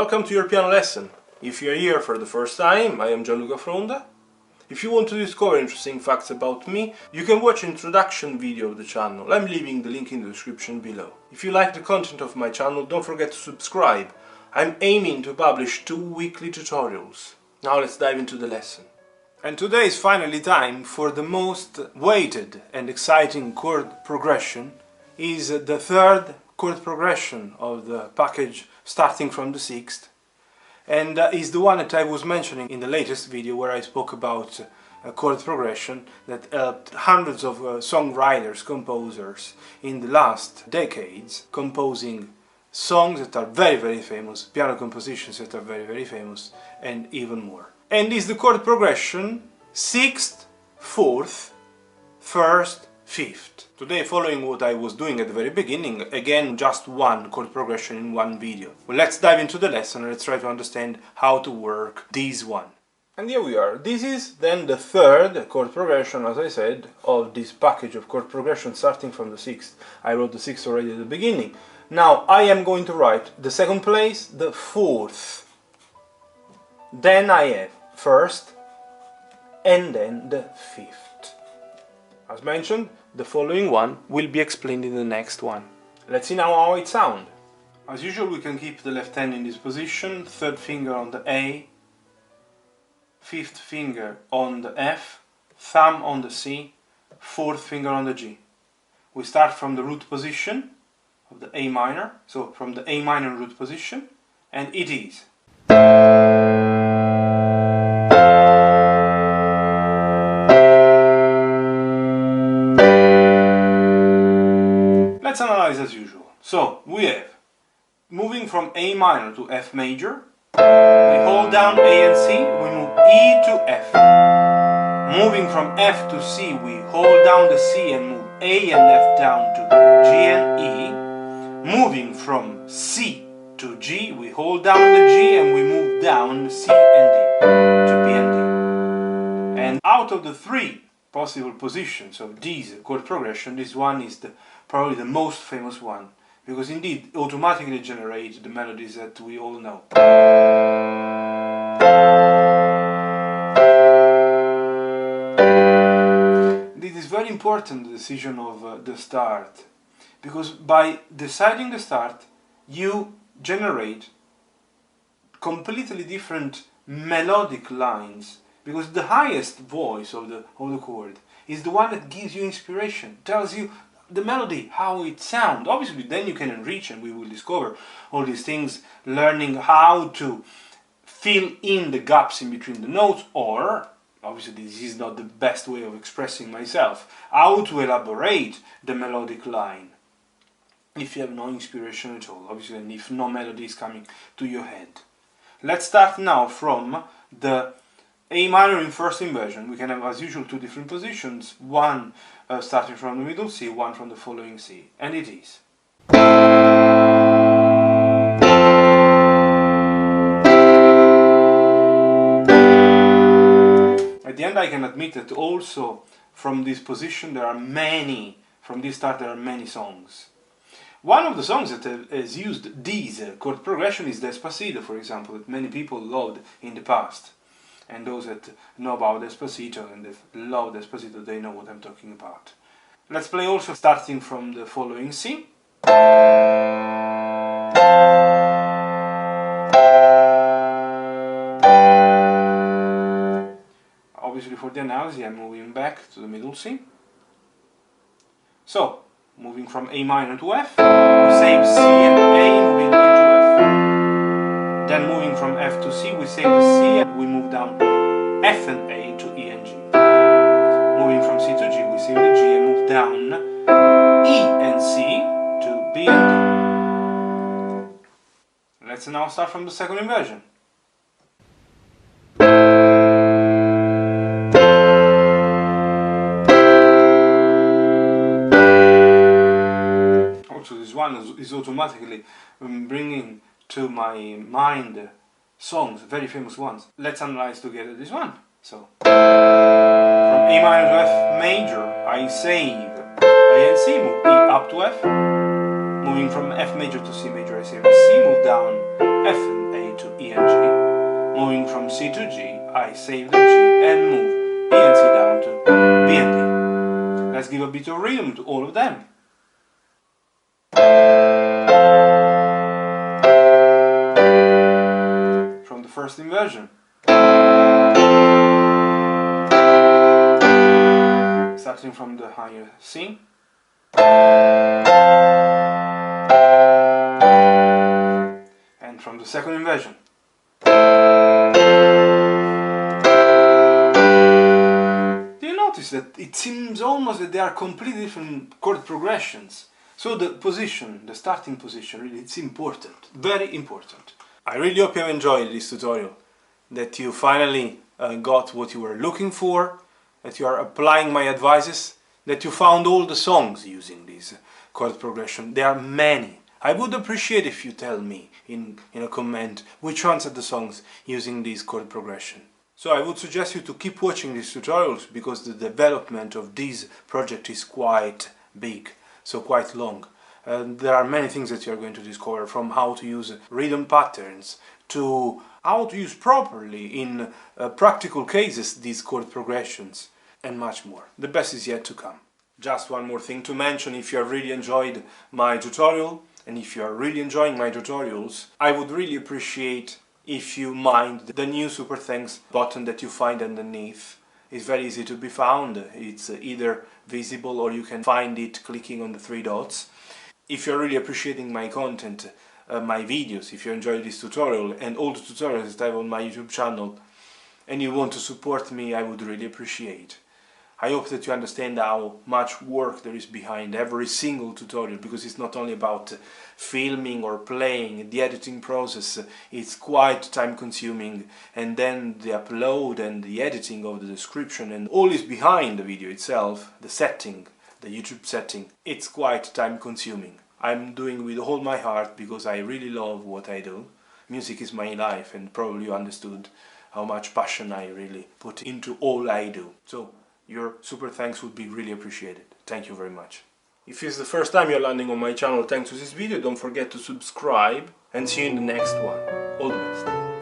Welcome to your piano lesson. If you're here for the first time, I am Gianluca Fronda. If you want to discover interesting facts about me, you can watch an introduction video of the channel. I'm leaving the link in the description below. If you like the content of my channel, don't forget to subscribe. I'm aiming to publish 2 weekly tutorials. Now let's dive into the lesson. And today is finally time for the most waited and exciting chord progression. Is the third chord progression of the package starting from the 6th, and is the one that I was mentioning in the latest video where I spoke about a chord progression that helped hundreds of songwriters, composers in the last decades composing songs that are very famous, piano compositions that are very famous, and even more. And is the chord progression 6th, 4th, 1st, 5th. Today, following what I was doing at the very beginning, again just one chord progression in one video. Well, let's dive into the lesson and let's try to understand how to work this one. And here we are. This is then the third chord progression, as I said, of this package of chord progression starting from the 6th. I wrote the 6th already at the beginning. Now I am going to write the second place, the 4th. Then I have 1st and then the 5th. As mentioned, the following one will be explained in the next one. Let's see now how it sounds. As usual, we can keep the left hand in this position, third finger on the A, fifth finger on the F, thumb on the C, fourth finger on the G. We start from the root position of the A minor, so from the A minor root position, and it is. Let's analyze as usual. So we have moving from A minor to F major, we hold down A and C, we move E to F. Moving from F to C, we hold down the C and move A and F down to G and E. Moving from C to G, we hold down the G and we move down C and D to B and D. And out of the 3 possible positions of this chord progression, this one is probably the most famous one, because indeed it automatically generates the melodies that we all know. This is very important, the decision of the start, because by deciding the start you generate completely different melodic lines, because the highest voice of the chord is the one that gives you inspiration, tells you the melody, how it sounds. Obviously then you can enrich, and we will discover all these things, learning how to fill in the gaps in between the notes, or obviously this is not the best way of expressing myself, how to elaborate the melodic line if you have no inspiration at all, obviously, and if no melody is coming to your head. Let's start now from the A minor in first inversion. We can have as usual 2 different positions, one starting from the middle C, one from the following C, and it is. At the end I can admit that also from this position there are many, from this start there are many songs. One of the songs that has used this chord progression is Despacito, for example, that many people loved in the past. And those that know about Despacito and that love Despacito, they know what I'm talking about. Let's play also starting from the following C. Obviously for the analysis I'm moving back to the middle C. So, moving from A minor to F, we save C and A, moving into F. Then moving from F to C, we save the C and we move down F and A to E and G. Moving from C to G, we save the G and move down E and C to B and D. Let's now start from the second inversion. Also, this one is automatically bringing to my mind songs, very famous ones. Let's analyze together this one. So, from A minor to F major, I save A and C, move E up to F. Moving from F major to C major, I save C, move down F and A to E and G. Moving from C to G, I save the G and move E and C down to B and D. Let's give a bit of rhythm to all of them. From the first inversion. Starting from the higher C. And from the second inversion. Do you notice that it seems almost that they are completely different chord progressions? So the position, the starting position, really, it's important, very important. I really hope you have enjoyed this tutorial, that you finally got what you were looking for, that you are applying my advices, that you found all the songs using this chord progression. There are many. I would appreciate if you tell me in a comment which ones are the songs using this chord progression. So I would suggest you to keep watching these tutorials, because the development of this project is quite big, so quite long. There are many things that you are going to discover, from how to use rhythm patterns to how to use properly in practical cases these chord progressions, and much more. The best is yet to come. Just one more thing to mention: if you have really enjoyed my tutorial, and if you are really enjoying my tutorials, I would really appreciate if you mind the new super thanks button that you find underneath. It's very easy to be found. It's either visible or you can find it clicking on the three dots. If you're really appreciating my content, my videos, if you enjoy this tutorial and all the tutorials that I have on my YouTube channel, and you want to support me, I would really appreciate. I hope that you understand how much work there is behind every single tutorial, because it's not only about filming or playing. The editing process, it's quite time consuming, and then the upload and the editing of the description and all is behind the video itself, the setting, the YouTube setting. It's quite time consuming. I'm doing with all my heart because I really love what I do. Music is my life, and probably you understood how much passion I really put into all I do. So your super thanks would be really appreciated. Thank you very much. If it's the first time you're landing on my channel thanks to this video, don't forget to subscribe, and see you in the next one. All the best.